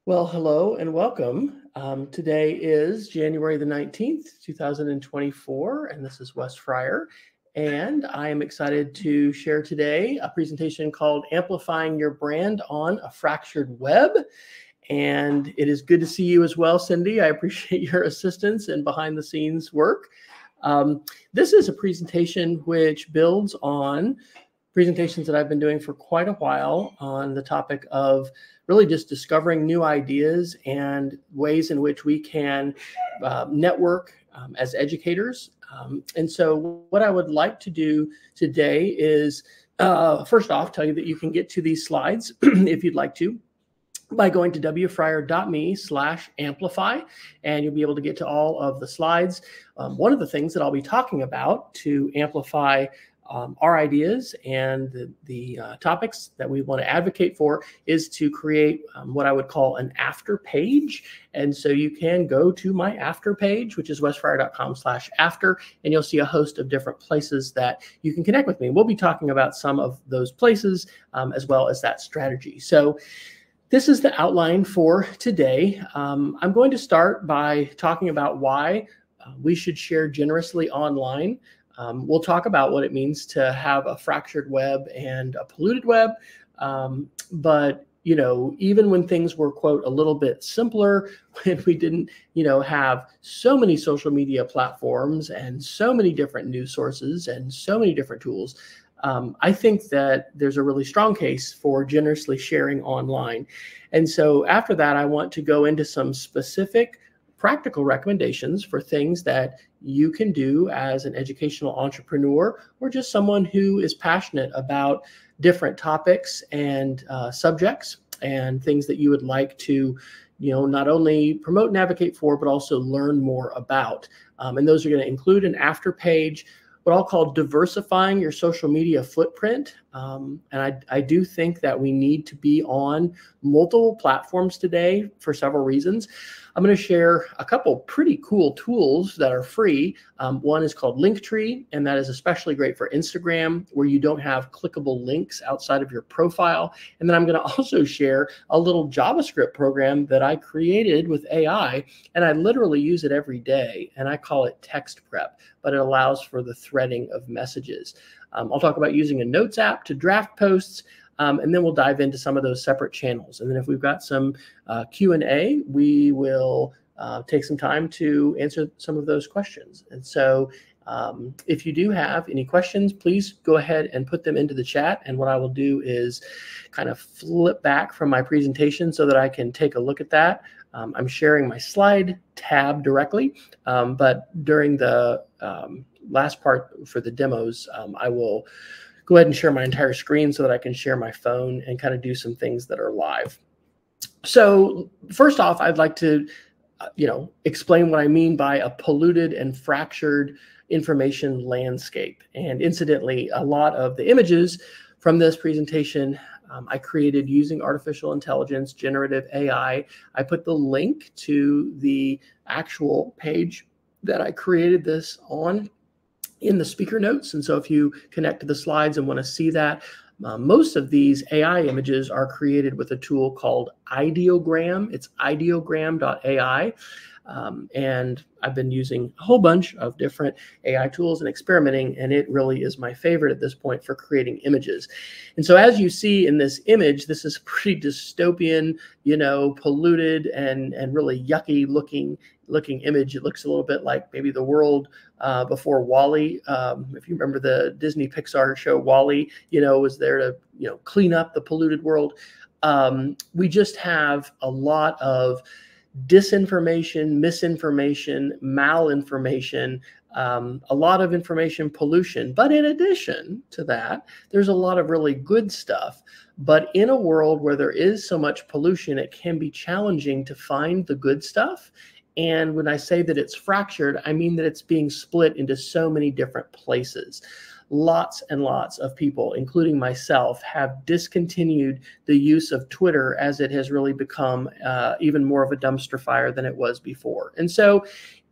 Well, hello and welcome. Today is January the 19th, 2024, and this is Wes Fryer. And I am excited to share today a presentation called Amplifying Your Brand on a Fractured Web. And it is good to see you as well, Cindy. I appreciate your assistance and behind the scenes work. This is a presentation which builds on presentations that I've been doing for quite a while on the topic of really just discovering new ideas and ways in which we can network as educators. And so what I would like to do today is, first off, tell you that you can get to these slides if you'd like to by going to wfryer.me/amplify, and you'll be able to get to all of the slides. One of the things that I'll be talking about to amplify our ideas and the topics that we want to advocate for is to create what I would call an after page. And so you can go to my after page, which is wesfryer.com/after, and you'll see a host of different places that you can connect with me. We'll be talking about some of those places as well as that strategy. So this is the outline for today. I'm going to start by talking about why we should share generously online. We'll talk about what it means to have a fractured web and a polluted web. But, you know, even when things were, quote, a little bit simpler, when we didn't, have so many social media platforms and so many different news sources and so many different tools, I think that there's a really strong case for generously sharing online. And so after that, I want to go into some specific practical recommendations for things that you can do as an educational entrepreneur or just someone who is passionate about different topics and subjects and things that you would like to, not only promote and advocate for, but also learn more about. And those are going to include an after page, what I'll call diversifying your social media footprint. And I do think that we need to be on multiple platforms today for several reasons. I'm going to share a couple pretty cool tools that are free. One is called Linktree, and that is especially great for Instagram, where you don't have clickable links outside of your profile. And then I'm going to also share a little JavaScript program that I created with AI, and I literally use it every day, and I call it Text Prep, but it allows for the threading of messages. I'll talk about using a notes app to draft posts, and then we'll dive into some of those separate channels. And then if we've got some Q&A, we will take some time to answer some of those questions. And so if you do have any questions, please go ahead and put them into the chat. And what I will do is kind of flip back from my presentation so that I can take a look at that. I'm sharing my slide tab directly, but during the last part for the demos, I will go ahead and share my entire screen so that I can share my phone and kind of do some things that are live. So first off, I'd like to, explain what I mean by a polluted and fractured information landscape. And incidentally, a lot of the images from this presentation I created using artificial intelligence, generative AI. I put the link to the actual page that I created this on in the speaker notes. And so if you connect to the slides and want to see that, most of these AI images are created with a tool called Ideogram. It's ideogram.ai. And I've been using a whole bunch of different AI tools and experimenting, and it really is my favorite at this point for creating images. And so as you see in this image, this is pretty dystopian, polluted and really yucky looking image. It looks a little bit like maybe the world before WALL-E. If you remember the Disney Pixar show WALL-E, was there to, clean up the polluted world. We just have a lot of disinformation, misinformation, malinformation, a lot of information pollution. But in addition to that, there's a lot of really good stuff. But in a world where there is so much pollution, it can be challenging to find the good stuff. And when I say that it's fractured, I mean that it's being split into so many different places. Lots and lots of people, including myself, have discontinued the use of Twitter as it has really become even more of a dumpster fire than it was before. And so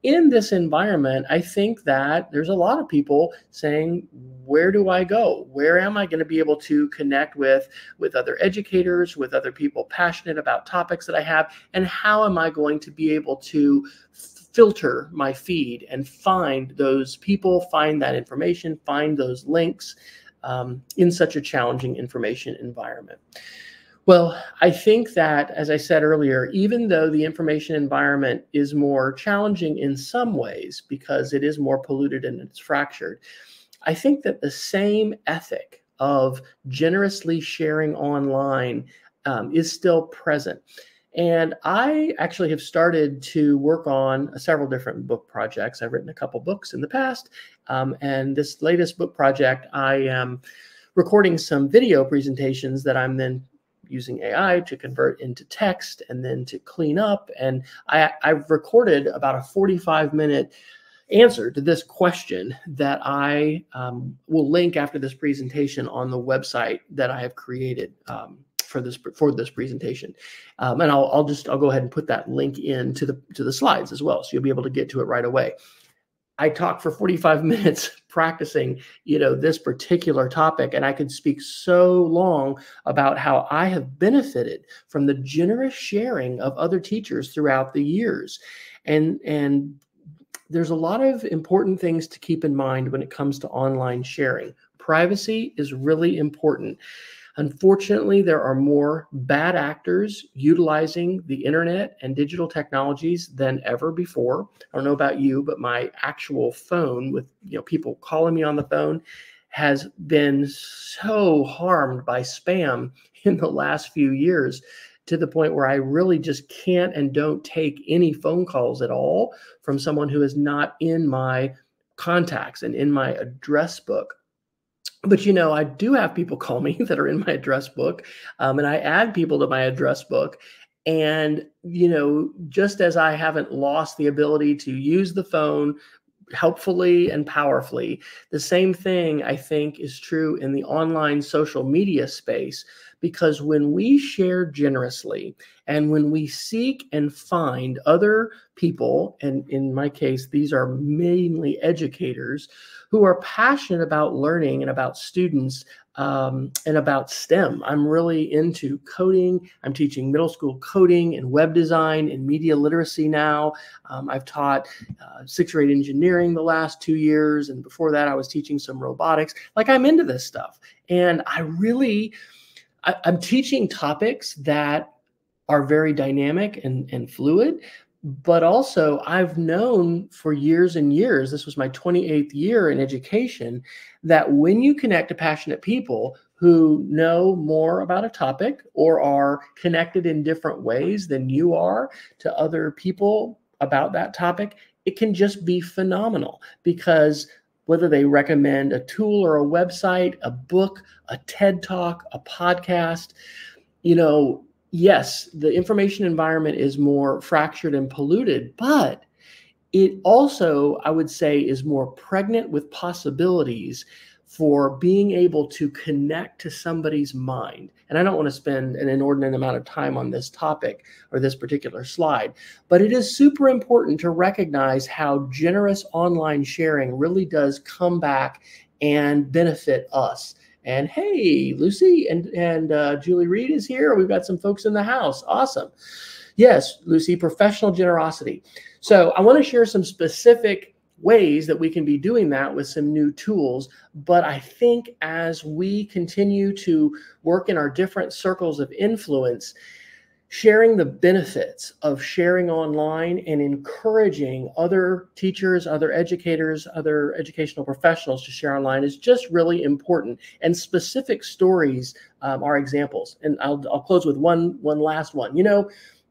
in this environment, I think that there's a lot of people saying, where do I go? Where am I going to be able to connect with other educators, with other people passionate about topics that I have? And how am I going to be able to filter my feed and find those people, find that information, find those links in such a challenging information environment? Well, I think that, as I said earlier, even though the information environment is more challenging in some ways because it is more polluted and it's fractured, I think that the same ethic of generously sharing online is still present. And I actually have started to work on several different book projects. I've written a couple books in the past. And this latest book project, I am recording some video presentations that I'm then using AI to convert into text and then to clean up. And I've recorded about a 45-minute answer to this question that I will link after this presentation on the website that I have created for this presentation. And I'll go ahead and put that link into the slides as well, so you'll be able to get to it right away. I talked for 45 minutes practicing, this particular topic, and I could speak so long about how I have benefited from the generous sharing of other teachers throughout the years. And there's a lot of important things to keep in mind when it comes to online sharing. Privacy is really important. Unfortunately, there are more bad actors utilizing the internet and digital technologies than ever before. I don't know about you, but my actual phone with people calling me on the phone has been so harmed by spam in the last few years, to the point where I really just can't and don't take any phone calls at all from someone who is not in my contacts and in my address book. But, I do have people call me that are in my address book, and I add people to my address book. And, just as I haven't lost the ability to use the phone helpfully and powerfully, the same thing I think is true in the online social media space. Because when we share generously and when we seek and find other people, and in my case, these are mainly educators who are passionate about learning and about students and about STEM. I'm really into coding. I'm teaching middle school coding and web design and media literacy now. I've taught 6th grade engineering the last 2 years. And before that, I was teaching some robotics. I'm into this stuff. And I'm teaching topics that are very dynamic and fluid, but also I've known for years and years, this was my 28th year in education, that when you connect to passionate people who know more about a topic or are connected in different ways than you are to other people about that topic, it can just be phenomenal. Because whether they recommend a tool or a website, a book, a TED Talk, a podcast, yes, the information environment is more fractured and polluted, but it also, I would say, is more pregnant with possibilities for being able to connect to somebody's mind. And I don't want to spend an inordinate amount of time on this topic or this particular slide, but it is super important to recognize how generous online sharing really does come back and benefit us. And hey, Lucy and Julie Reed is here. We've got some folks in the house. Awesome. Yes, Lucy, professional generosity. So I want to share some specific ways that we can be doing that with some new tools. But I think as we continue to work in our different circles of influence, sharing the benefits of sharing online and encouraging other teachers, other educators, other educational professionals to share online is just really important. And specific stories are examples. And I'll close with one last one.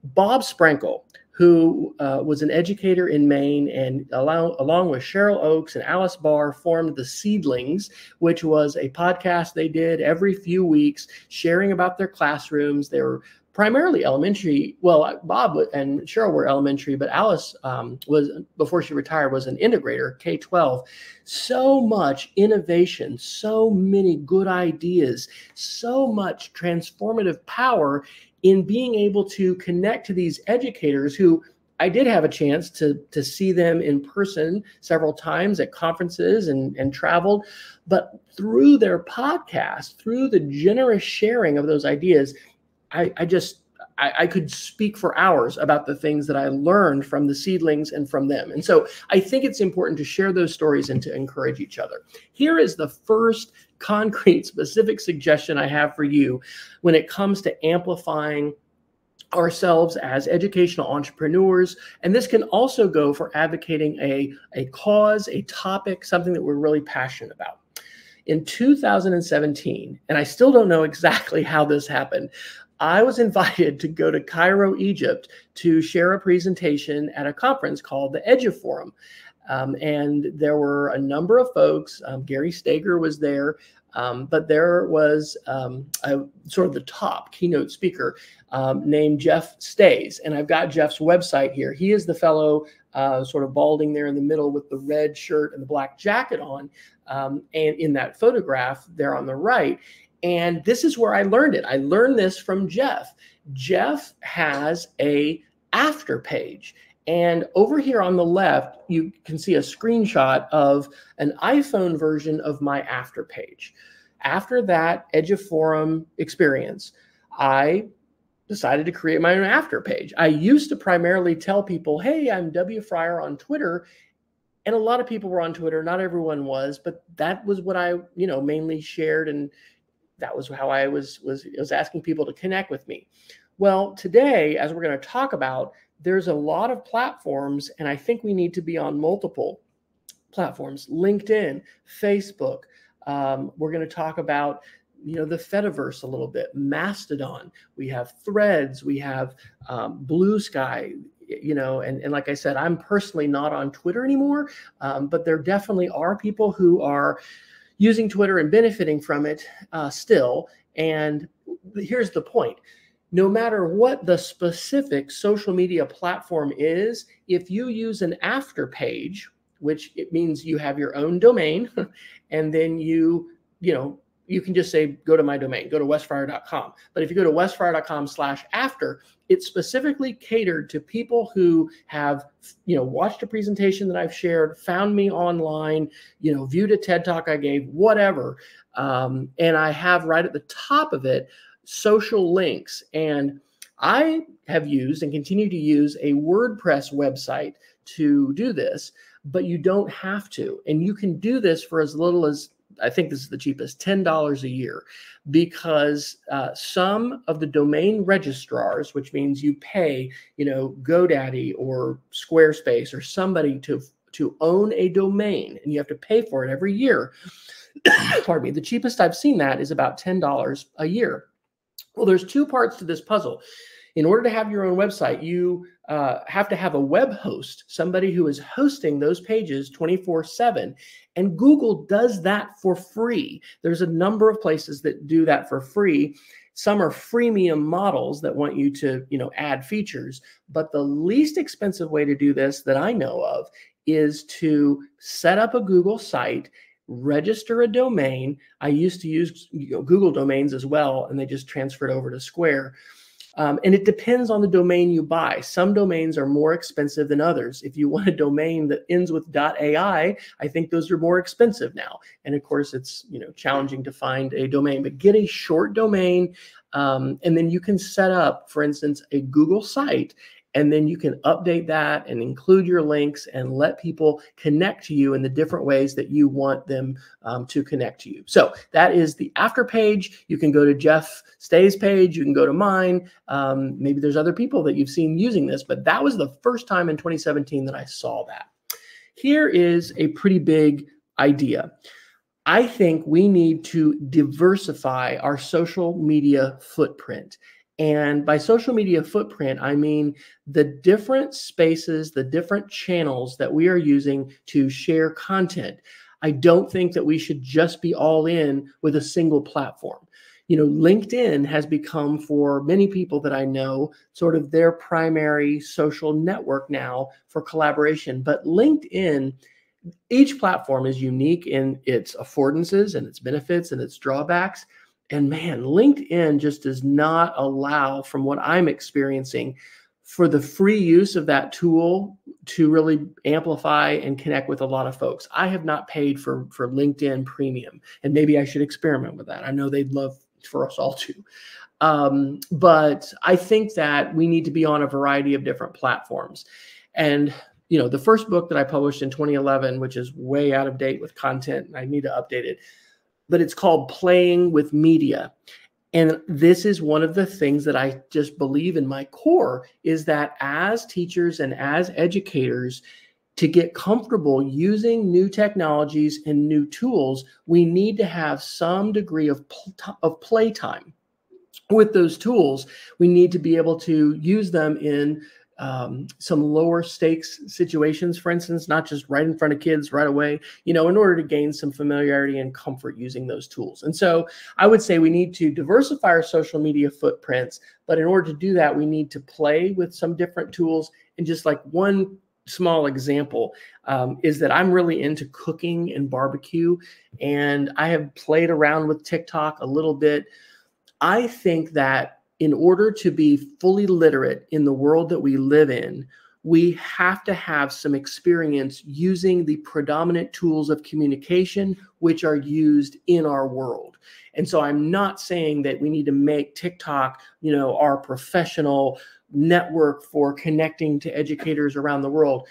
Bob Sprankle, who was an educator in Maine, and along with Cheryl Oakes and Alice Barr, formed The Seedlings, which was a podcast they did every few weeks, sharing about their classrooms. They were primarily elementary. Well, Bob and Cheryl were elementary, but Alice was, before she retired, was an integrator, K-12. So much innovation, so many good ideas, so much transformative power in being able to connect to these educators who I did have a chance to see them in person several times at conferences and traveled. But through their podcast, through the generous sharing of those ideas, I could speak for hours about the things that I learned from the seedlings and from them. And so I think it's important to share those stories and to encourage each other. Here is the first concrete, specific suggestion I have for you when it comes to amplifying ourselves as educational entrepreneurs. And this can also go for advocating a cause, a topic, something that we're really passionate about. In 2017, and I still don't know exactly how this happened, I was invited to go to Cairo, Egypt, to share a presentation at a conference called the EduForum. And there were a number of folks. Gary Steger was there, but there was sort of the top keynote speaker named Jeff Stays. And I've got Jeff's website here. He is the fellow sort of balding there in the middle with the red shirt and the black jacket on. And in that photograph there on the right. And this is where I learned it. I learned this from Jeff. Jeff has a after page. And over here on the left, you can see a screenshot of an iPhone version of my after page. After that EduForum experience, I decided to create my own after page. I used to primarily tell people, hey, I'm W. Fryer on Twitter. And a lot of people were on Twitter. Not everyone was, but that was what I, mainly shared. And that was how I was asking people to connect with me. Well, today, as we're going to talk about, there's a lot of platforms, and I think we need to be on multiple platforms: LinkedIn, Facebook. We're going to talk about, the Fediverse a little bit, Mastodon. We have Threads. We have Blue Sky. And like I said, I'm personally not on Twitter anymore, but there definitely are people who are using Twitter and benefiting from it still. And here's the point. No matter what the specific social media platform is, if you use an after page, which it means you have your own domain, and then you can just say, go to my domain, go to wesfryer.com. But if you go to wesfryer.com/after, it's specifically catered to people who have, watched a presentation that I've shared, found me online, viewed a TED Talk I gave, whatever. And I have right at the top of it, social links. And I have used and continue to use a WordPress website to do this, but you don't have to. And you can do this for as little as, I think this is the cheapest, $10 a year, because some of the domain registrars, which means you pay, GoDaddy or Squarespace or somebody to own a domain, and you have to pay for it every year. Pardon me. The cheapest I've seen that is about $10 a year. Well, there's two parts to this puzzle. In order to have your own website, you have to have a web host, somebody who is hosting those pages 24/7. And Google does that for free. There's a number of places that do that for free. Some are freemium models that want you to, add features. But the least expensive way to do this that I know of is to set up a Google site, register a domain. I used to use Google domains as well, and they just transferred over to Square. And it depends on the domain you buy. Some domains are more expensive than others. If you want a domain that ends with .ai, I think those are more expensive now. And of course, it's challenging to find a domain. But get a short domain, and then you can set up, for instance, a Google site. And then you can update that and include your links and let people connect to you in the different ways that you want them to connect to you. So that is the after page. You can go to Jeff Stay's page. You can go to mine. Maybe there's other people that you've seen using this, but that was the first time in 2017 that I saw that. Here is a pretty big idea. I think we need to diversify our social media footprint. And by social media footprint, I mean the different spaces, the different channels that we are using to share content. I don't think that we should just be all in with a single platform. LinkedIn has become, for many people that I know, sort of their primary social network now for collaboration. But LinkedIn, each platform is unique in its affordances and its benefits and its drawbacks. And man, LinkedIn just does not allow, from what I'm experiencing, for the free use of that tool to really amplify and connect with a lot of folks. I have not paid for LinkedIn Premium, and maybe I should experiment with that. I know they'd love for us all to. But I think that we need to be on a variety of different platforms. And, you know, the first book that I published in 2011, which is way out of date with content, and I need to update it, but it's called Playing with Media. And this is one of the things that I just believe in my core, is that as teachers and as educators, to get comfortable using new technologies and new tools, we need to have some degree of playtime with those tools. We need to be able to use them in some lower stakes situations, for instance, not just right in front of kids right away, you know, in order to gain some familiarity and comfort using those tools. And so I would say we need to diversify our social media footprints, but in order to do that, we need to play with some different tools. And just like one small example is that I'm really into cooking and barbecue, and I have played around with TikTok a little bit. I think that in order to be fully literate in the world that we live in, we have to have some experience using the predominant tools of communication which are used in our world. And so I'm not saying that we need to make TikTok, you know, our professional network for connecting to educators around the world.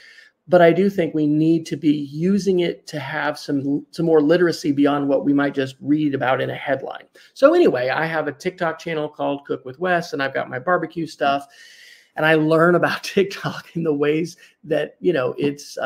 But I do think we need to be using it to have some more literacy beyond what we might just read about in a headline. So anyway, I have a TikTok channel called Cook with Wes, and I've got my barbecue stuff. And I learn about TikTok in the ways that, you know, it's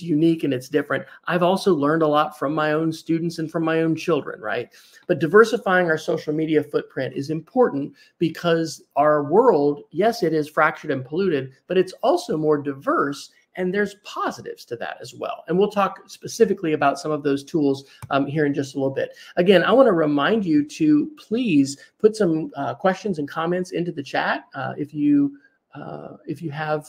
unique and it's different. I've also learned a lot from my own students and from my own children, right? But diversifying our social media footprint is important because our world, yes, it is fractured and polluted, but it's also more diverse. And there's positives to that as well. And we'll talk specifically about some of those tools here in just a little bit. Again, I want to remind you to please put some questions and comments into the chat if you have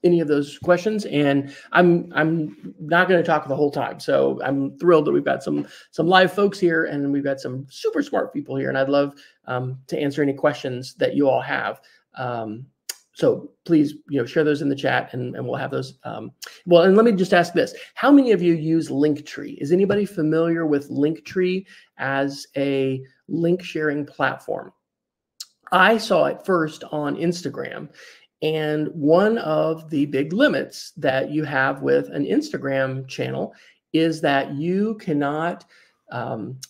any of those questions. And I'm not going to talk the whole time. So I'm thrilled that we've got some live folks here, and we've got some super smart people here. And I'd love to answer any questions that you all have. So please, you know, share those in the chat, and we'll have those. Well, and let me just ask this. How many of you use Linktree? Is anybody familiar with Linktree as a link sharing platform? I saw it first on Instagram. And one of the big limits that you have with an Instagram channel is that you cannot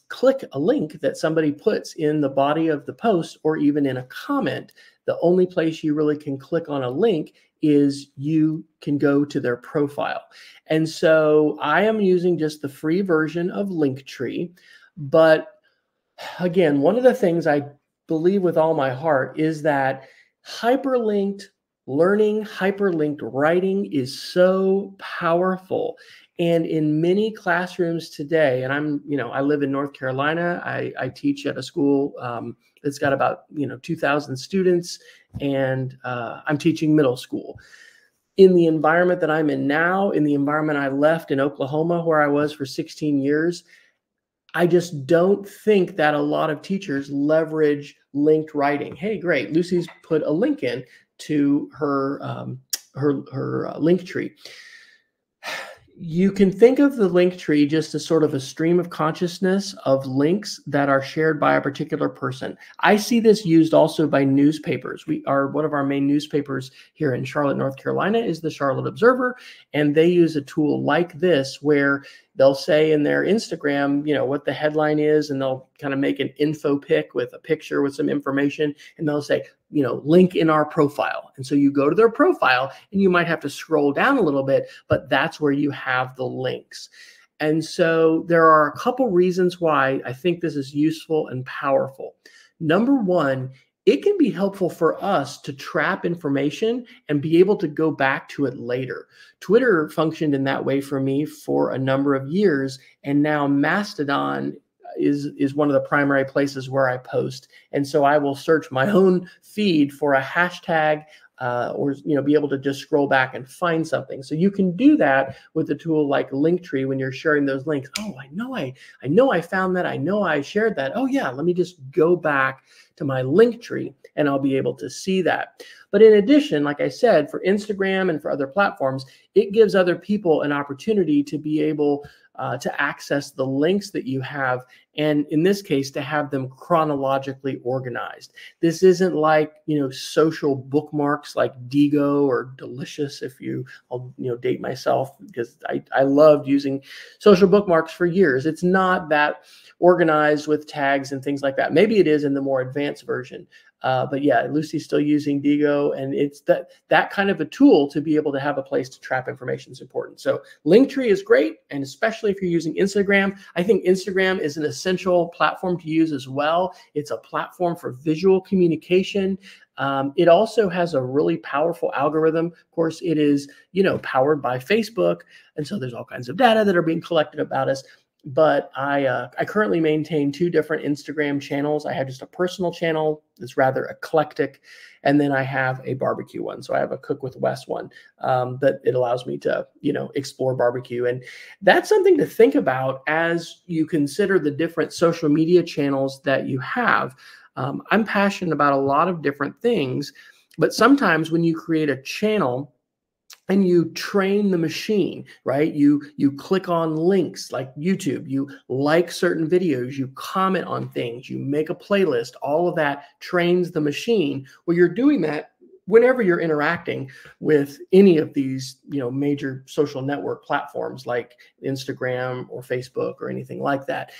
click a link that somebody puts in the body of the post or even in a comment. The only place you really can click on a link is you can go to their profile. And so I am using just the free version of Linktree. But again, one of the things I believe with all my heart is that hyperlinked learning, hyperlinked writing is so powerful. And in many classrooms today, and I live in North Carolina. I teach at a school that's got about 2,000 students, and I'm teaching middle school. In the environment that I'm in now, in the environment I left in Oklahoma, where I was for 16 years, I just don't think that a lot of teachers leverage linked writing. Hey, great, Lucy's put a link in to her Linktree. You can think of the Linktree just as sort of a stream of consciousness of links that are shared by a particular person. I see this used also by newspapers. One of our main newspapers here in Charlotte, North Carolina is the Charlotte Observer, and they use a tool like this where they'll say in their Instagram, what the headline is, and they'll kind of make an info pic with a picture with some information, and they'll say, link in our profile. And so you go to their profile, and you might have to scroll down a little bit, but that's where you have the links. And so there are a couple reasons why I think this is useful and powerful. Number one, it can be helpful for us to trap information and be able to go back to it later. Twitter functioned in that way for me for a number of years, and now Mastodon is one of the primary places where I post. And so I will search my own feed for a hashtag or be able to just scroll back and find something. So you can do that with a tool like Linktree when you're sharing those links. Oh, I know I found that. I know I shared that. Oh yeah, let me just go back to my Linktree and I'll be able to see that. But in addition, like I said, for Instagram and for other platforms, it gives other people an opportunity to be able to access the links that you have, and in this case, to have them chronologically organized. This isn't like, social bookmarks like Digo or Delicious, I'll date myself because I loved using social bookmarks for years. It's not that organized with tags and things like that. Maybe it is in the more advanced version. But yeah, Lucy's still using Digo, and it's that kind of a tool to be able to have a place to trap information is important. So Linktree is great, and especially if you're using Instagram. I think Instagram is an essential platform to use as well. It's a platform for visual communication. It also has a really powerful algorithm. Of course, it is, powered by Facebook, and so there's all kinds of data that are being collected about us. But I currently maintain 2 different Instagram channels. I have just a personal channel that's rather eclectic, and then I have a barbecue one. So I have a Cook with Wes one that it allows me to, explore barbecue. And that's something to think about as you consider the different social media channels that you have. I'm passionate about a lot of different things, but sometimes when you create a channel and you train the machine, right? You click on links like YouTube, you like certain videos, you comment on things, you make a playlist, all of that trains the machine. Well, you're doing that whenever you're interacting with any of these, major social network platforms like Instagram or Facebook or anything like that.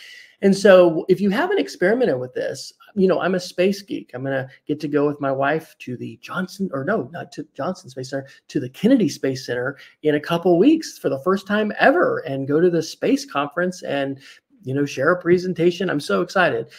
And so if you haven't experimented with this, I'm a space geek. I'm going to get to go with my wife to the not to Johnson Space Center, to the Kennedy Space Center in a couple weeks for the first time ever, and go to the space conference and, share a presentation. I'm so excited.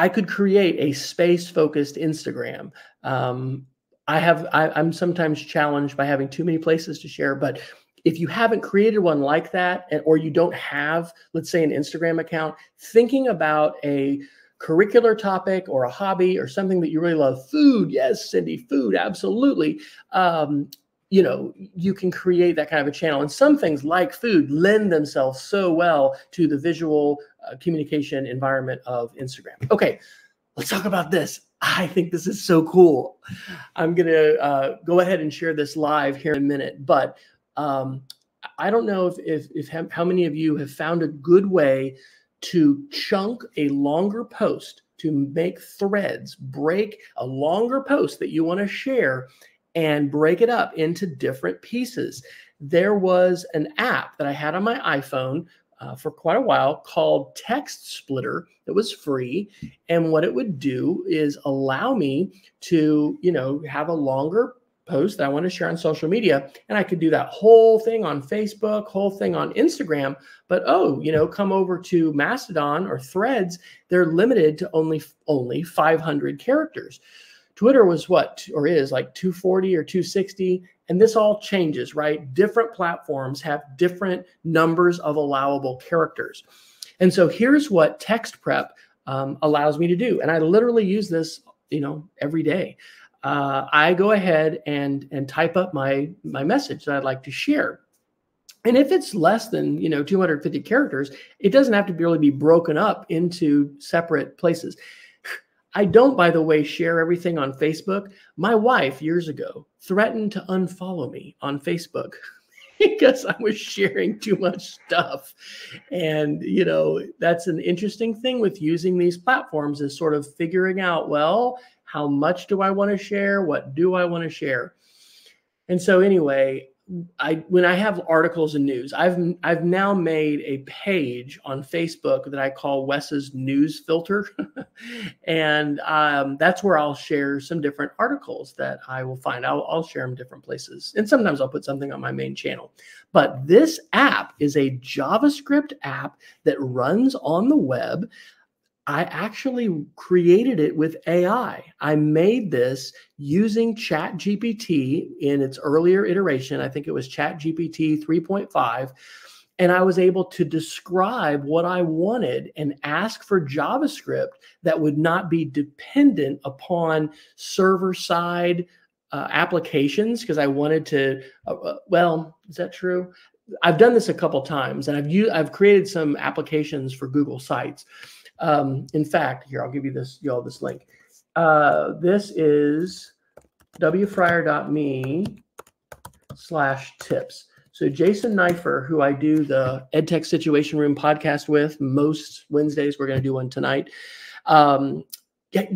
I could create a space-focused Instagram. I'm sometimes challenged by having too many places to share, but if you haven't created one like that, or you don't have, let's say, an Instagram account, thinking about a curricular topic or a hobby or something that you really love, food, yes, Cindy, food, absolutely. You can create that kind of a channel. And some things like food lend themselves so well to the visual communication environment of Instagram. Okay, let's talk about this. I think this is so cool. I'm going to go ahead and share this live here in a minute, but I don't know how many of you have found a good way to chunk a longer post, to make threads, break a longer post that you want to share and break it up into different pieces. There was an app that I had on my iPhone for quite a while called Text Splitter. It was free. And what it would do is allow me to, have a longer post that I want to share on social media. And I could do that whole thing on Facebook, whole thing on Instagram. But, come over to Mastodon or Threads, they're limited to only 500 characters. Twitter was is like 240 or 260. And this all changes, right? Different platforms have different numbers of allowable characters. And so here's what Text Prep allows me to do. And I literally use this, every day. I go ahead and type up my message that I'd like to share. And if it's less than, 250 characters, it doesn't have to really be broken up into separate places. I don't, by the way, share everything on Facebook. My wife years ago threatened to unfollow me on Facebook because I was sharing too much stuff. And, that's an interesting thing with using these platforms, is sort of figuring out, well, how much do I want to share? What do I want to share? And so anyway, when I have articles and news, I've now made a page on Facebook that I call Wes's News Filter. And that's where I'll share some different articles that I will find. I'll share them different places. And sometimes I'll put something on my main channel. But this app is a JavaScript app that runs on the web. I actually created it with AI. I made this using ChatGPT in its earlier iteration. I think it was ChatGPT 3.5. And I was able to describe what I wanted and ask for JavaScript that would not be dependent upon server-side applications, because I wanted to, well, is that true? I've done this a couple times, and I've created some applications for Google Sites. In fact, here, I'll give you all this link. This is wfryer.me/tips. So Jason Neiffer, who I do the EdTech Situation Room podcast with most Wednesdays, we're going to do one tonight,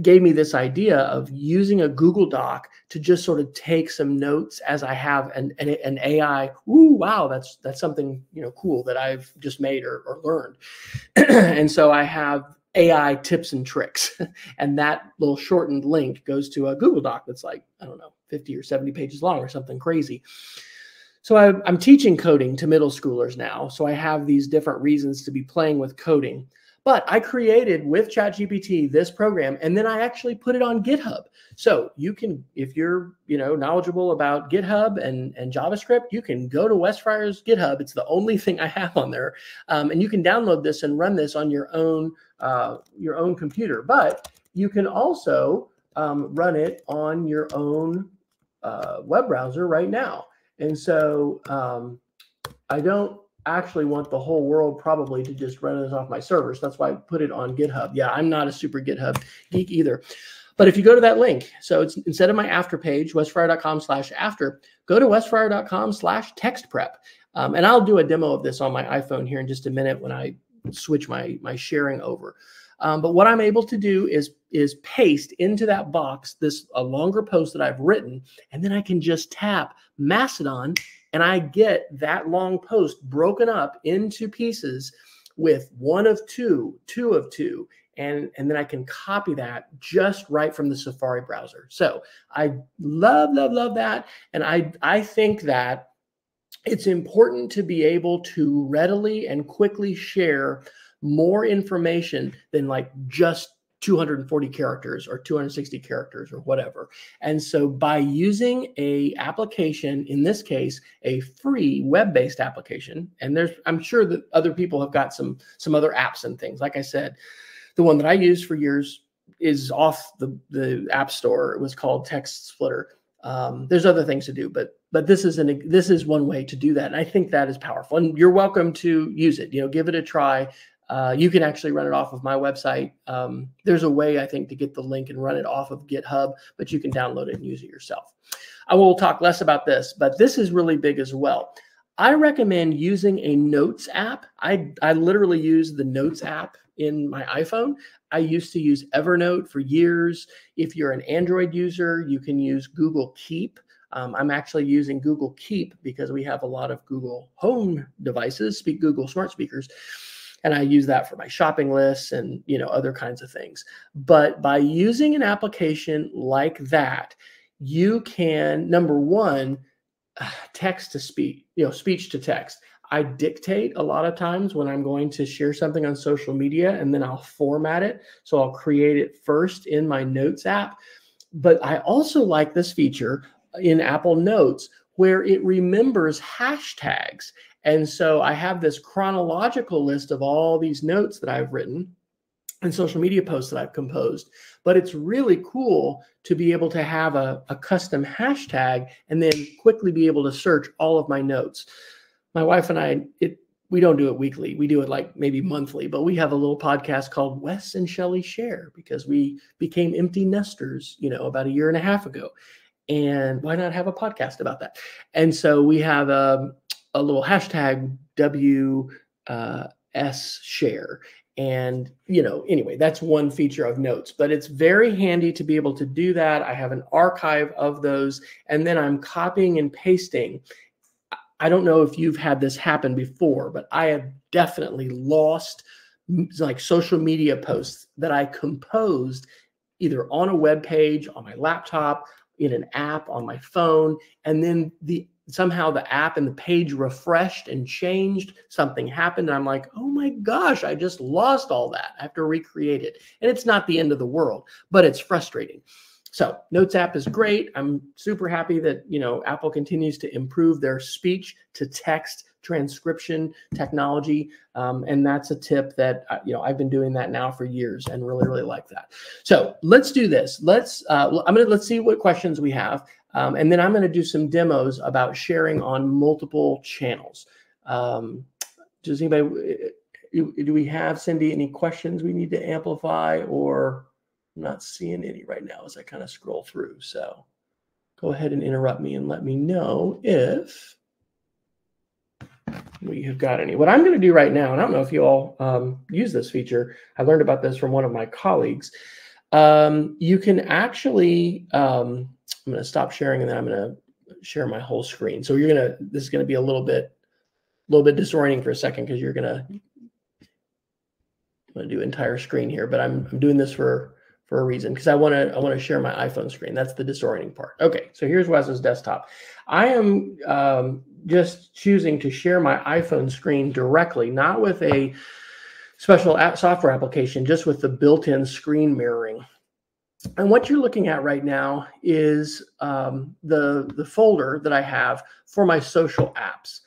gave me this idea of using a Google Doc to just sort of take some notes as I have an AI. Ooh, wow, that's something cool that I've just made or learned. And so I have AI tips and tricks, and that little shortened link goes to a Google Doc that's like, I don't know, 50 or 70 pages long or something crazy. So I'm teaching coding to middle schoolers now. So I have these different reasons to be playing with coding. But I created with ChatGPT this program, and then I actually put it on GitHub. So you can, if you're knowledgeable about GitHub and JavaScript, you can go to Wes Fryer's GitHub. It's the only thing I have on there, and you can download this and run this on your own computer. But you can also run it on your own web browser right now. And so I don't actually want the whole world probably to just run this off my servers. That's why I put it on GitHub. Yeah, I'm not a super GitHub geek either. But if you go to that link, so it's instead of my after page, wesfryer.com/after, go to wesfryer.com/textprep. And I'll do a demo of this on my iPhone here in just a minute when I switch my sharing over. But what I'm able to do is paste into that box a longer post that I've written, and then I can just tap Mastodon, and I get that long post broken up into pieces with one of two of two, and then I can copy that just right from the Safari browser. So I love that, and I think that it's important to be able to readily and quickly share more information than like just 240 characters or 260 characters or whatever. And so by using a application, in this case, a free web-based application, and I'm sure that other people have got some other apps and things. Like I said, the one that I used for years is off the App Store. It was called Text Splitter. There's other things to do, but this is one way to do that. And I think that is powerful, and you're welcome to use it, give it a try. You can actually run it off of my website. There's a way, I think, to get the link and run it off of GitHub, but you can download it and use it yourself. I will talk less about this, but this is really big as well. I recommend using a Notes app. I literally use the Notes app in my iPhone. I used to use Evernote for years. If you're an Android user, you can use Google Keep. I'm actually using Google Keep because we have a lot of Google Home devices, Google smart speakers. And I use that for my shopping lists and other kinds of things. But by using an application like that, you can, number one, text to speech, speech to text. I dictate a lot of times when I'm going to share something on social media, and then I'll format it. So I'll create it first in my Notes app. But I also like this feature in Apple Notes where it remembers hashtags. And so I have this chronological list of all these notes that I've written and social media posts that I've composed. But it's really cool to be able to have a custom hashtag and then quickly be able to search all of my notes. My wife and I, we don't do it weekly. We do it like maybe monthly, but we have a little podcast called Wes and Shelley Share because we became empty nesters, about a year and a half ago. And why not have a podcast about that? And so we have a little hashtag WS share. And, anyway, that's one feature of Notes, but it's very handy to be able to do that. I have an archive of those, and then I'm copying and pasting. I don't know if you've had this happen before, but I have definitely lost like social media posts that I composed either on a web page, on my laptop, in an app, on my phone, and then somehow the app and the page refreshed and changed. Something happened, and I'm like, oh my gosh, I just lost all that. I have to recreate it. And it's not the end of the world, but it's frustrating. So Notes app is great. I'm super happy that, Apple continues to improve their speech to text transcription technology. And that's a tip that, I've been doing that now for years and really, really like that. So let's do this. Let's see what questions we have. And then I'm going to do some demos about sharing on multiple channels. Does anybody, do we have, Cindy, any questions we need to amplify, or I'm not seeing any right now as I kind of scroll through. So go ahead and interrupt me and let me know if we have got any. What I'm going to do right now, and I don't know if you all use this feature. I learned about this from one of my colleagues. You can actually, I'm going to stop sharing and then I'm going to share my whole screen. So this is going to be a little bit disorienting for a second because I'm going to do entire screen here, but I'm doing this for a reason, because I want to share my iPhone screen. That's the disorienting part. Okay, so here's Wes's desktop. I am just choosing to share my iPhone screen directly, not with a special software application, just with the built-in screen mirroring. And what you're looking at right now is the folder that I have for my social apps.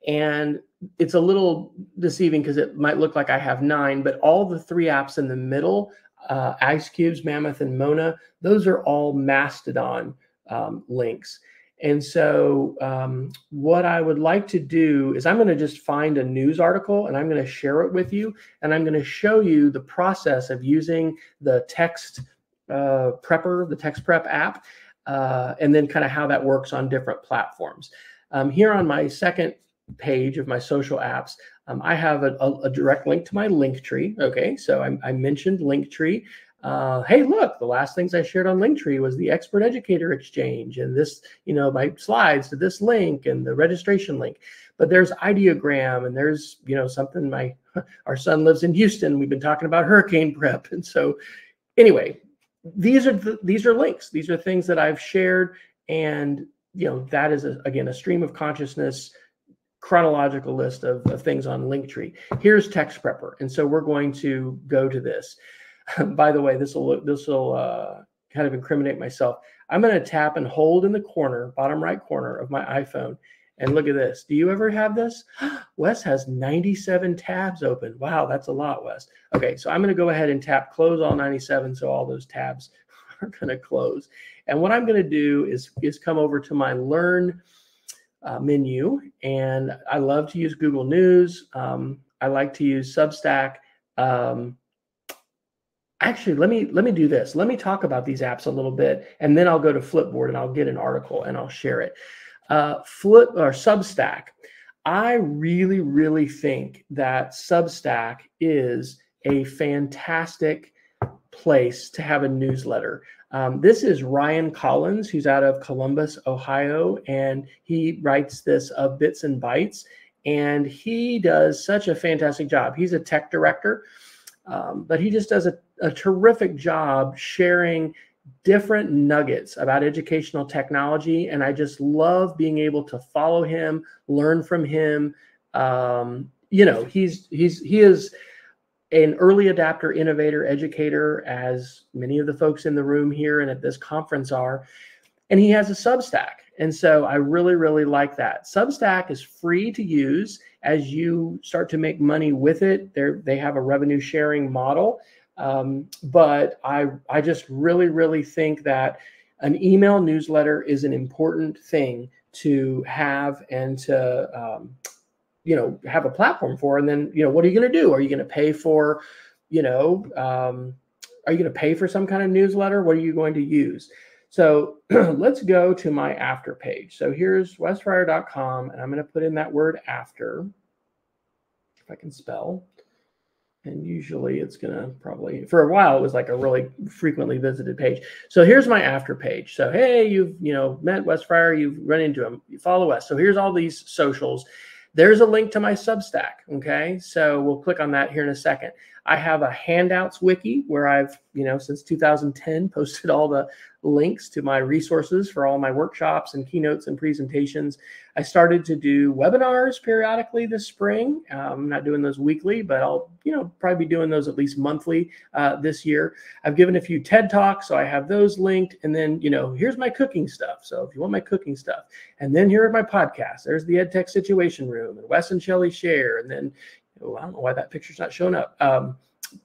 And it's a little deceiving because it might look like I have 9, but all the 3 apps in the middle, Ice Cubes, Mammoth, and Mona, those are all Mastodon links. And so what I would like to do is I'm going to just find a news article and I'm going to share it with you. And I'm going to show you the process of using the text prepper, the text prep app, and then kind of how that works on different platforms. Here on my second page of my social apps, I have a direct link to my Linktree. Okay, so I mentioned Linktree. Hey, look, the last things I shared on Linktree was the Expert Educator Exchange and this, my slides to this link and the registration link. But there's Ideogram and there's, something our son lives in Houston. We've been talking about hurricane prep. And so anyway, these are links. These are things that I've shared. And, that is, again, a stream of consciousness chronological list of things on Linktree. Here's Text Prepper. And so we're going to go to this. By the way, this will kind of incriminate myself. I'm going to tap and hold in the corner, bottom right corner of my iPhone. And look at this. Do you ever have this? Wes has 97 tabs open. Wow, that's a lot, Wes. Okay, so I'm going to go ahead and tap close all 97. So all those tabs are going to close. And what I'm going to do is come over to my Learn menu. And I love to use Google News. I like to use Substack. Actually, let me do this. Let me talk about these apps a little bit, and then I'll go to Flipboard and I'll get an article and I'll share it. Substack. I really, really think that Substack is a fantastic place to have a newsletter. This is Ryan Collins, who's out of Columbus, Ohio, and he writes this of Bits and Bytes, and he does such a fantastic job. He's a tech director, but he just does a terrific job sharing different nuggets about educational technology, and I just love being able to follow him, learn from him. He is an early adapter, innovator, educator, as many of the folks in the room here and at this conference are, and he has a Substack. And so I really, really like that. Substack is free to use. As you start to make money with it, they have a revenue sharing model. But I just really, really think that an email newsletter is an important thing to have and to, have a platform for. And then, what are you going to do? Are you going to pay for, are you going to pay for some kind of newsletter? What are you going to use? So let's go to my after page. So here's wesfryer.com, and I'm going to put in that word after, if I can spell. And usually it's going to probably, for a while, it was like a really frequently visited page. So here's my after page. So, hey, you've, met Wes Fryer, you've run into him, you follow us. So here's all these socials. There's a link to my Substack. Okay. So we'll click on that here in a second. I have a handouts wiki where I've, since 2010 posted all the links to my resources for all my workshops and keynotes and presentations. I started to do webinars periodically this spring. I'm not doing those weekly, but I'll, probably be doing those at least monthly this year. I've given a few TED Talks, so I have those linked. And then, here's my cooking stuff. So if you want my cooking stuff, and then here are my podcasts. There's the EdTech Situation Room and Wes and Shelley Share. And then, I don't know why that picture's not showing up.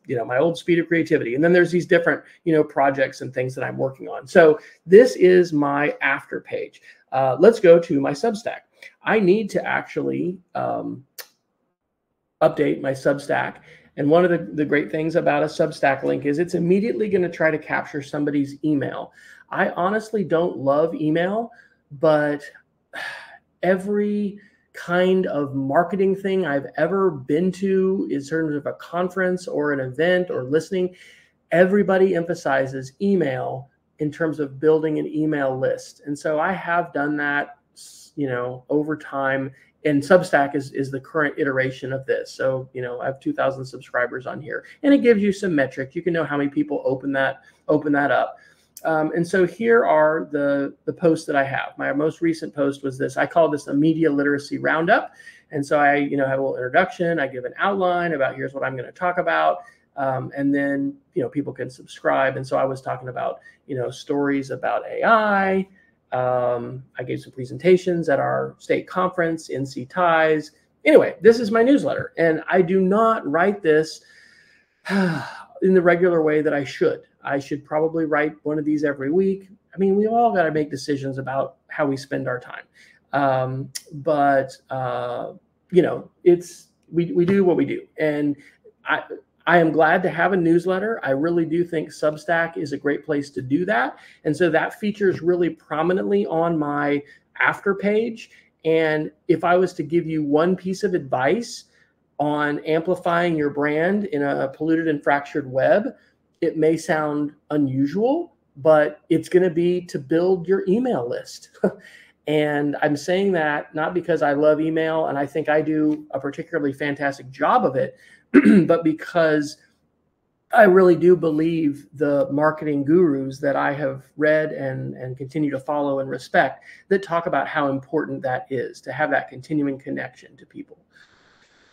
My old Speed of Creativity. And then there's these different, projects and things that I'm working on. So this is my after page. Let's go to my Substack. I need to actually update my Substack. And one of the great things about a Substack link is it's immediately going to try to capture somebody's email. I honestly don't love email, but every kind of marketing thing I've ever been to in terms of a conference or an event or listening, everybody emphasizes email in terms of building an email list. And so I have done that, over time. And Substack is the current iteration of this. So, I have 2,000 subscribers on here, and it gives you some metrics. You can know how many people open that up. And so here are the posts that I have. My most recent post was this. I call this a media literacy roundup. And so I, have a little introduction. I give an outline about here's what I'm going to talk about. And then, people can subscribe. And so I was talking about, stories about AI. I gave some presentations at our state conference, NC Ties. Anyway, this is my newsletter, and I do not write this in the regular way that I should. I should probably write one of these every week. I mean, we all got to make decisions about how we spend our time. We do what we do. And I am glad to have a newsletter. I really do think Substack is a great place to do that. And so that features really prominently on my after page. And if I was to give you one piece of advice on amplifying your brand in a polluted and fractured web, it may sound unusual, but it's going to be to build your email list. And I'm saying that not because I love email and I think I do a particularly fantastic job of it, but because I really do believe the marketing gurus that I have read and continue to follow and respect that talk about how important that is to have that continuing connection to people.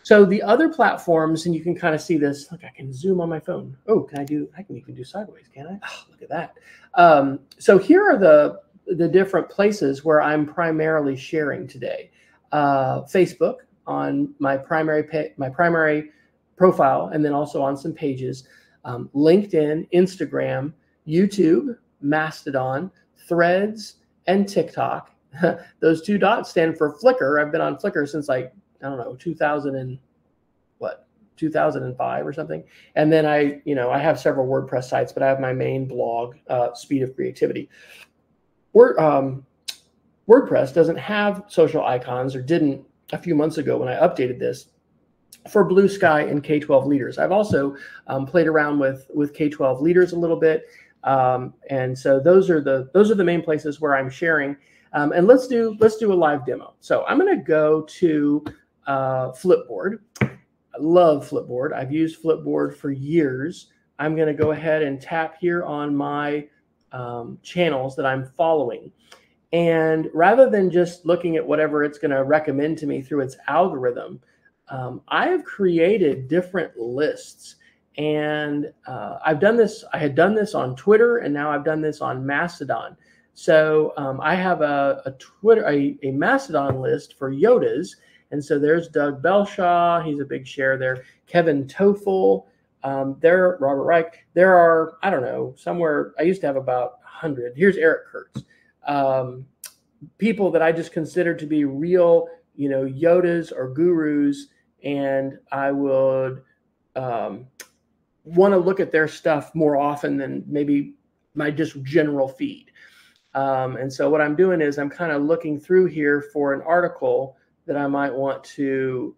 So the other platforms, and you can kind of see this, look, I can zoom on my phone. Oh, I can even do sideways, can I? Oh, look at that. So here are the different places where I'm primarily sharing today. Facebook on my primary profile, and then also on some pages, LinkedIn, Instagram, YouTube, Mastodon, Threads, and TikTok. Those 2 dots stand for Flickr. I've been on Flickr since 2005 or something. And then I have several WordPress sites, but I have my main blog, Speed of Creativity. WordPress doesn't have social icons, or didn't a few months ago when I updated this, for Blue Sky and K-12 leaders. I've also played around with K-12 leaders a little bit, and so those are the main places where I'm sharing. And let's do a live demo. So I'm going to go to Flipboard. I love Flipboard. I've used Flipboard for years. I'm going to go ahead and tap here on my channels that I'm following. And rather than just looking at whatever it's going to recommend to me through its algorithm, I have created different lists. And I've done this. I had done this on Twitter, and now I've done this on Mastodon. So I have a Mastodon list for Yodas. And so there's Doug Belshaw. He's a big share there. Kevin Toffel. Robert Reich. There are, I don't know, somewhere, I used to have about 100. Here's Eric Kurtz. People that I just consider to be real, Yodas or gurus. And I would want to look at their stuff more often than maybe my just general feed. And so what I'm doing is I'm kind of looking through here for an article that I might want to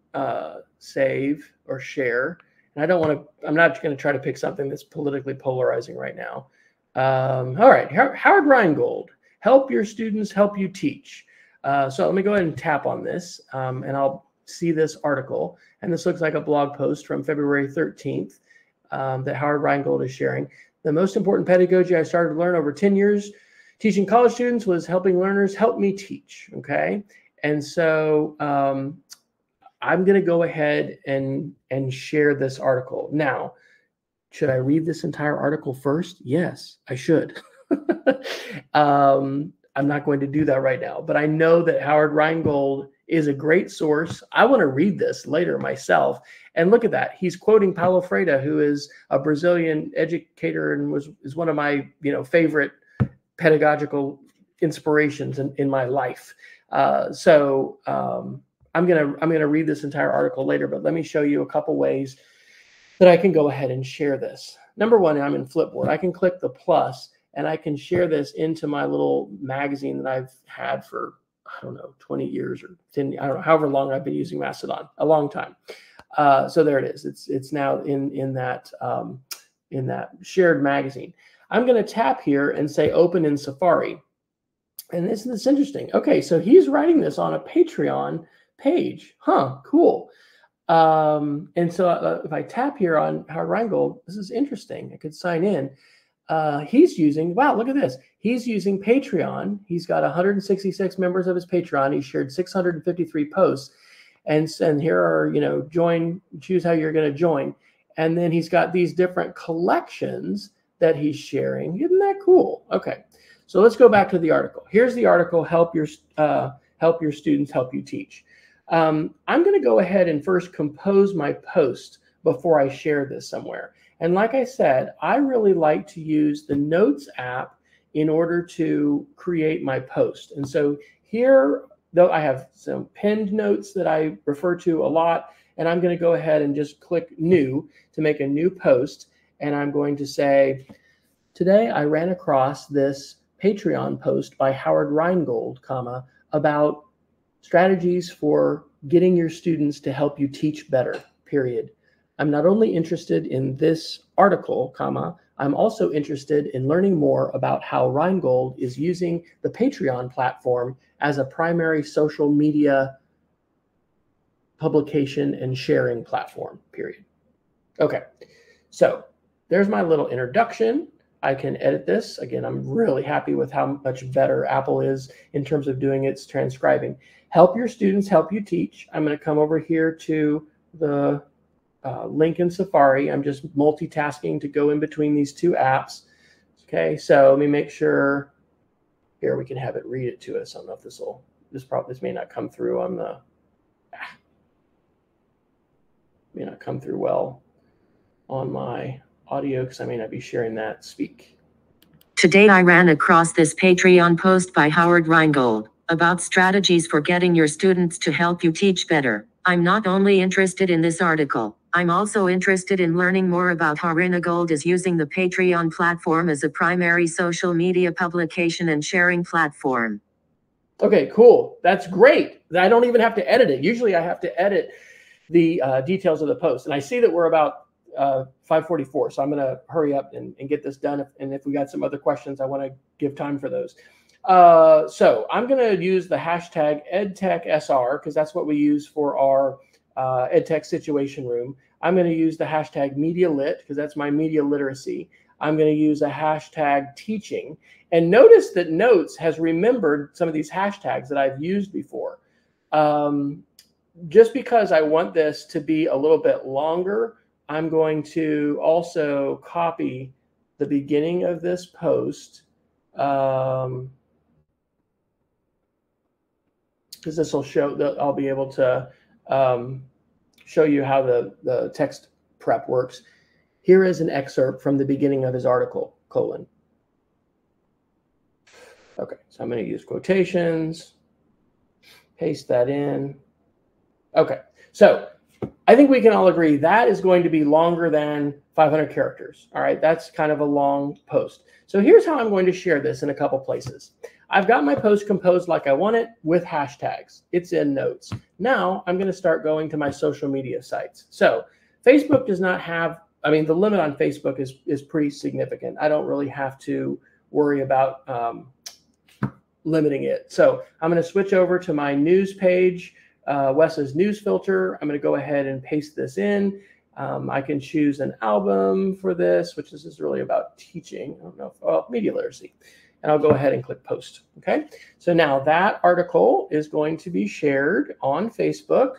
save or share. And I'm not going to try to pick something that's politically polarizing right now. All right, Howard Rheingold, help your students help you teach. So let me go ahead and tap on this, and I'll see this article. And this looks like a blog post from February 13th. that Howard Rheingold is sharing. The most important pedagogy I started to learn over 10 years teaching college students was helping learners help me teach. Okay. And so I'm going to go ahead and share this article. Now, should I read this entire article first? Yes, I should. I'm not going to do that right now, but I know that Howard Rheingold is a great source. I want to read this later myself. And look at that. He's quoting Paulo Freire, who is a Brazilian educator and is one of my favorite pedagogical inspirations in my life. So I'm gonna read this entire article later, but let me show you a couple ways that I can go ahead and share this. Number one, I'm in Flipboard. I can click the plus and I can share this into my little magazine that I've had for, I don't know, 20 years or 10, I don't know, however long I've been using Mastodon, a long time. So there it is. It's now in that shared magazine. I'm going to tap here and say open in Safari. And this is interesting. Okay, so he's writing this on a Patreon page. Huh, cool. And so if I tap here on Howard Rheingold, this is interesting. I could sign in. He's using, wow, look at this. He's using Patreon. He's got 166 members of his Patreon. He shared 653 posts. And here are, choose how you're going to join. And then he's got these different collections that he's sharing. Isn't that cool? Okay. So let's go back to the article. Here's the article, Help Your Students Help You Teach. I'm going to go ahead and first compose my post before I share this somewhere. And like I said, I really like to use the Notes app in order to create my post. And so here, though, I have some pinned notes that I refer to a lot, and I'm going to go ahead and just click New to make a new post. And I'm going to say, today I ran across this Patreon post by Howard Rheingold, about strategies for getting your students to help you teach better, period. I'm not only interested in this article, I'm also interested in learning more about how Rheingold is using the Patreon platform as a primary social media publication and sharing platform, period. Okay, so there's my little introduction. I can edit this. Again, I'm really happy with how much better Apple is in terms of doing its transcribing. Help your students help you teach. I'm going to come over here to the link in Safari. I'm just multitasking to go in between these two apps. Okay, so let me make sure here we can have it read it to us. I don't know if this may not come through on the may not come through well on my audio because I may not be sharing that speak. Today I ran across this Patreon post by Howard Rheingold about strategies for getting your students to help you teach better. I'm not only interested in this article, I'm also interested in learning more about how Rheingold is using the Patreon platform as a primary social media publication and sharing platform. Okay, cool. That's great. I don't even have to edit it. Usually I have to edit the details of the post. And I see that we're about 5:44, so I'm going to hurry up and get this done. And if we got some other questions, I want to give time for those. So I'm going to use the hashtag EdTechSR because that's what we use for our EdTech Situation Room. I'm going to use the hashtag MediaLit because that's my media literacy. I'm going to use a hashtag teaching. And notice that Notes has remembered some of these hashtags that I've used before. Just because I want this to be a little bit longer, I'm going to also copy the beginning of this post because this will show that I'll be able to show you how the text prep works. Here is an excerpt from the beginning of his article, : Okay, so I'm going to use quotations, paste that in. Okay, so I think we can all agree that is going to be longer than 500 characters. All right, that's kind of a long post. So here's how I'm going to share this in a couple places. I've got my post composed like I want it with hashtags. It's in Notes. Now I'm going to start going to my social media sites. So Facebook does not have, the limit on Facebook is pretty significant. I don't really have to worry about limiting it. So I'm going to switch over to my news page. Wes's news filter. I'm going to go ahead and paste this in. I can choose an album for this, which is really about teaching. I don't know if, media literacy. And I'll go ahead and click post. Okay. So now that article is going to be shared on Facebook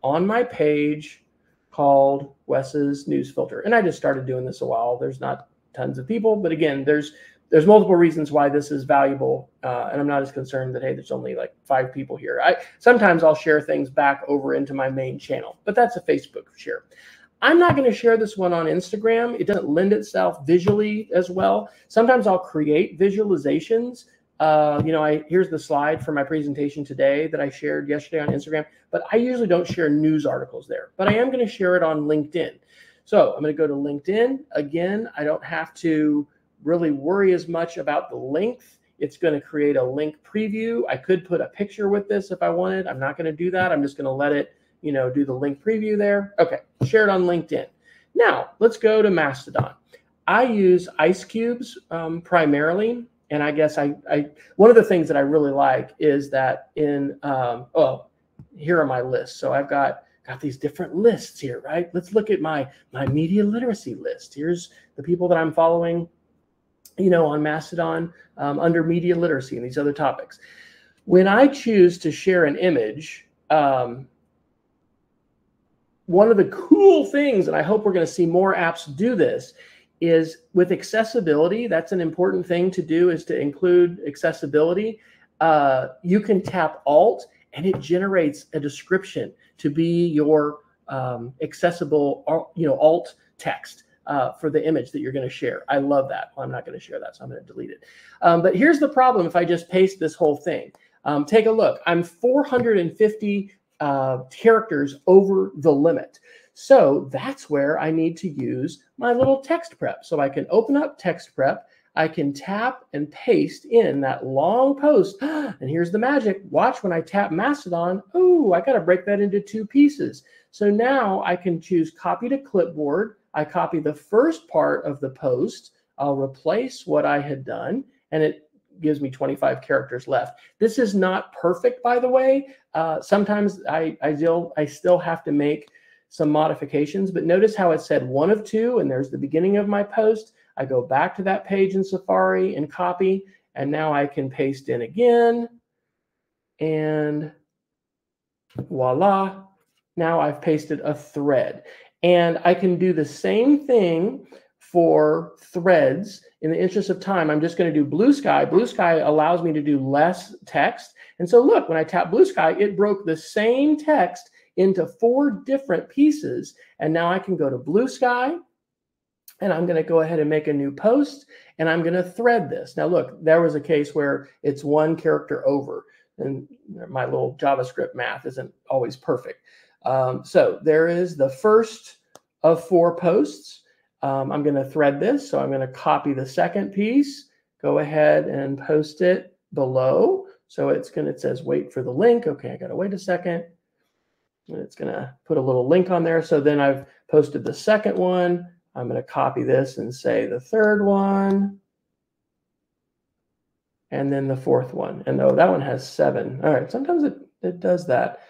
on my page called Wes's News Filter. And I just started doing this a while. There's not tons of people, but again, there's multiple reasons why this is valuable. And I'm not as concerned that, hey, there's only like 5 people here. Sometimes I'll share things back over into my main channel, but that's a Facebook share. I'm not going to share this one on Instagram. It doesn't lend itself visually as well. Sometimes I'll create visualizations. Here's the slide for my presentation today that I shared yesterday on Instagram, but I usually don't share news articles there, but I am going to share it on LinkedIn. So I'm going to go to LinkedIn. Again, I don't have to really worry as much about the length. It's going to create a link preview. I could put a picture with this if I wanted. I'm not going to do that. I'm just going to let it do the link preview there. Okay, share it on LinkedIn. Now, let's go to Mastodon. I use ice cubes primarily, and I guess one of the things that I really like is that here are my lists. So I've got these different lists here, right? Let's look at my media literacy list. Here's the people that I'm following, on Mastodon under media literacy and these other topics. When I choose to share an image, one of the cool things, and I hope we're going to see more apps do this, is with accessibility. That's an important thing to do, is to include accessibility. You can tap Alt, and it generates a description to be your accessible, alt text for the image that you're going to share. I love that. Well, I'm not going to share that, so I'm going to delete it. But here's the problem if I just paste this whole thing. Take a look. I'm 450 characters over the limit. So that's where I need to use my little text prep. So I can open up text prep. I can tap and paste in that long post. And here's the magic. Watch when I tap Mastodon. Oh, I got to break that into 2 pieces. So now I can choose copy to clipboard. I copy the first part of the post. I'll replace what I had done, and it gives me 25 characters left. This is not perfect, by the way. Sometimes I still have to make some modifications, but notice how it said 1 of 2, and there's the beginning of my post. I go back to that page in Safari and copy, and now I can paste in again, and voila. Now I've pasted a thread, and I can do the same thing for threads. In the interest of time, I'm just going to do Blue Sky. Blue Sky allows me to do less text. And so look, when I tap Blue Sky, it broke the same text into 4 different pieces. And now I can go to Blue Sky, and I'm going to go ahead and make a new post, and I'm going to thread this. Now look, there was a case where it's 1 character over, and my little JavaScript math isn't always perfect. So there is the first of 4 posts. I'm going to thread this, so I'm going to copy the second piece, go ahead and post it below. So it says wait for the link. Okay, I got to wait a second. And it's going to put a little link on there. So then I've posted the second one. I'm going to copy this and say the third one, and then the 4th one. And oh, that one has 7. All right, sometimes it does that.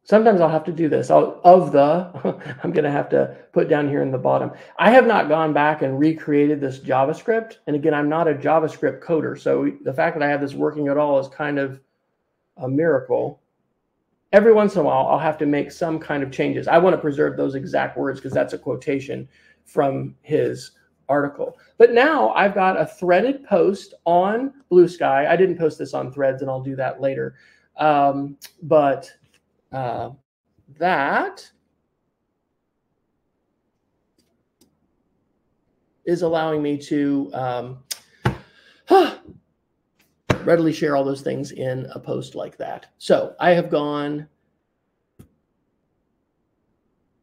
Sometimes I'll have to do this. I'm going to have to put down here in the bottom. I have not gone back and recreated this JavaScript. And again, I'm not a JavaScript coder. So the fact that I have this working at all is kind of a miracle. Every once in a while, I'll have to make some kind of changes. I want to preserve those exact words because that's a quotation from his article. But now I've got a threaded post on Blue Sky. I didn't post this on Threads, and I'll do that later. That is allowing me to readily share all those things in a post like that. So I have gone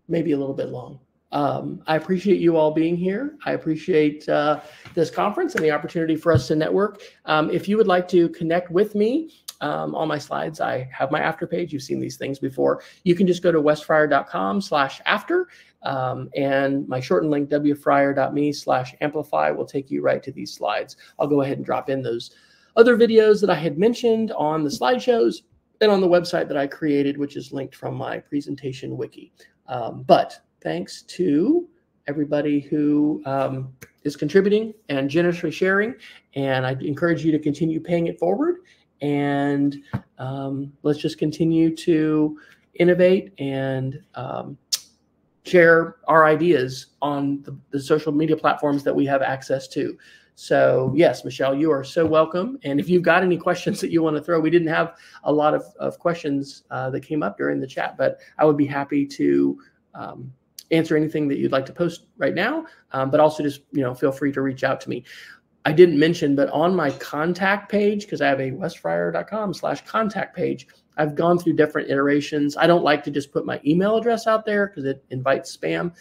maybe a little bit long. I appreciate you all being here. I appreciate this conference and the opportunity for us to network. If you would like to connect with me, on my slides, I have my after page. You've seen these things before. You can just go to wesfryer.com/after, and my shortened link, wfryer.me/amplify, will take you right to these slides. I'll go ahead and drop in those other videos that I had mentioned on the slideshows. and on the website that I created, which is linked from my presentation wiki. But thanks to everybody who is contributing and generously sharing, and I encourage you to continue paying it forward. And let's just continue to innovate and share our ideas on the social media platforms that we have access to. So yes, Michelle, you are so welcome. And if you've got any questions that you want to throw, we didn't have a lot of questions that came up during the chat, but I would be happy to answer anything that you'd like to post right now. But also just, feel free to reach out to me. I didn't mention, but on my contact page, because I have a wesfryer.com/contact page, I've gone through different iterations. I don't like to just put my email address out there because it invites spam.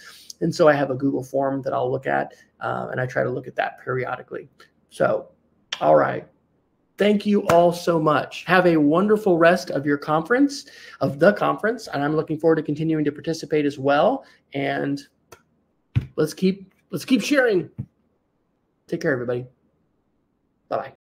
And so I have a Google form that I'll look at, and I try to look at that periodically. So, all right. Thank you all so much. Have a wonderful rest of your conference, and I'm looking forward to continuing to participate as well. And let's keep sharing. Take care, everybody. Bye-bye.